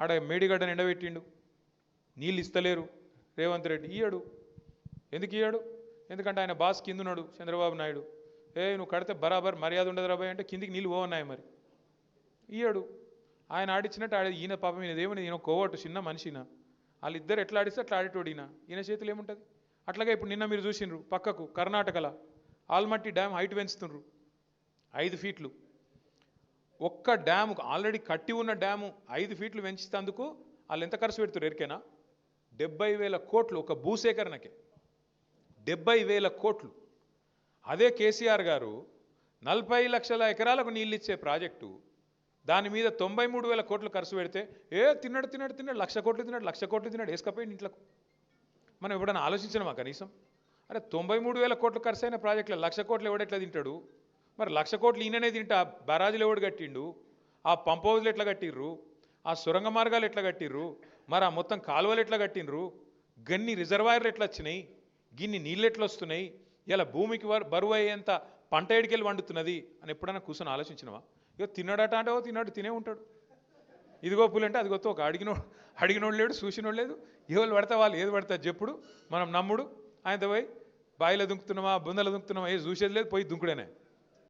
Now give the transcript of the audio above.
ఆడ మేడిగడ్డను ఎండబెట్టిండు, నీళ్ళు ఇస్తలేరు రేవంత్ రెడ్డి. ఇయ్యడు. ఎందుకు ఇయ్యడు? ఎందుకంటే ఆయన బాస్ కింద ఉన్నాడు చంద్రబాబు నాయుడు. నువ్వు కడితే బరాబర్ మర్యాద ఉండదు రాబాయ్ అంటే కిందికి నీళ్ళు పోవన్నాయి. మరి ఇయ్యడు. ఆయన ఆడిచ్చినట్టు ఈయన పాపం ఈయనదేమని ఈయన కోవట్టు చిన్న మనిషిన. వాళ్ళిద్దరు ఎట్లా ఆడిస్తే అట్లా ఆడేటోడు ఈయన చేతులు ఏముంటుంది. అట్లాగే ఇప్పుడు నిన్న మీరు చూసిండ్రు పక్కకు కర్ణాటకలో ఆల్మట్టి డ్యామ్ హైట్ పెంచుతుండ్రు 5 ఫీట్లు. ఒక్క డ్యాము ఆల్రెడీ కట్టి ఉన్న డ్యాము 5 ఫీట్లు పెంచుతందుకు వాళ్ళు ఎంత ఖర్చు పెడుతున్నారు ఎరికేనా? 70,000 కోట్లు ఒక భూసేకరణకే. 70,000 కోట్లు. అదే కేసీఆర్ గారు 40 లక్షల ఎకరాలకు నీళ్ళు ఇచ్చే ప్రాజెక్టు దాని మీద 93,000 కోట్లు ఖర్చు పెడితే తిన్నాడు 1,00,000 కోట్లు తిన్నాడు 1,00,000 కోట్లు తిన్నాడు వేసుకపోయింది ఇంట్లోకు. మనం ఎప్పుడైనా ఆలోచించినామా కనీసం? అరే 93,000 కోట్లు ఖర్చు అయిన ప్రాజెక్టులో 1,00,000 కోట్లు ఎవడెట్లా తింటాడు? మరి 1,00,000 కోట్లు ఈయననే తింటా బరాజులు ఎవడు కట్టిండు? ఆ పంప్ హౌజులు ఎట్లా కట్టిర్రు? ఆ సొరంగ మార్గాలు ఎట్లా కట్టిర్రు? మరి ఆ మొత్తం కాలువలు ఎట్లా కట్టిండ్రు? గన్ని రిజర్వాయర్లు ఎట్లా వచ్చినాయి? గిన్ని నీళ్ళు ఎట్లా వస్తున్నాయి? ఇలా భూమికి బరువు అయ్యేంత పంట ఎడికెళ్ళి వండుతున్నది అని ఎప్పుడైనా కూర్చొని ఆలోచించినవా? ఇక తిన్నాడట అంటే తిన్నాడు తినే ఉంటాడు. ఇదిగో పులంటే అదిగొత్తో ఒక అడిగినోడు లేడు చూసినోడు లేదు. ఎవరు పడతా వాళ్ళు ఏది పడతారు చెప్పుడు మనం నమ్ముడు. ఆయనతో పోయి బాయిలో దుంకుతున్నామా బుందలో దుంకుతున్నామా చూసేది లేదు, పోయి దుంకుడేనే.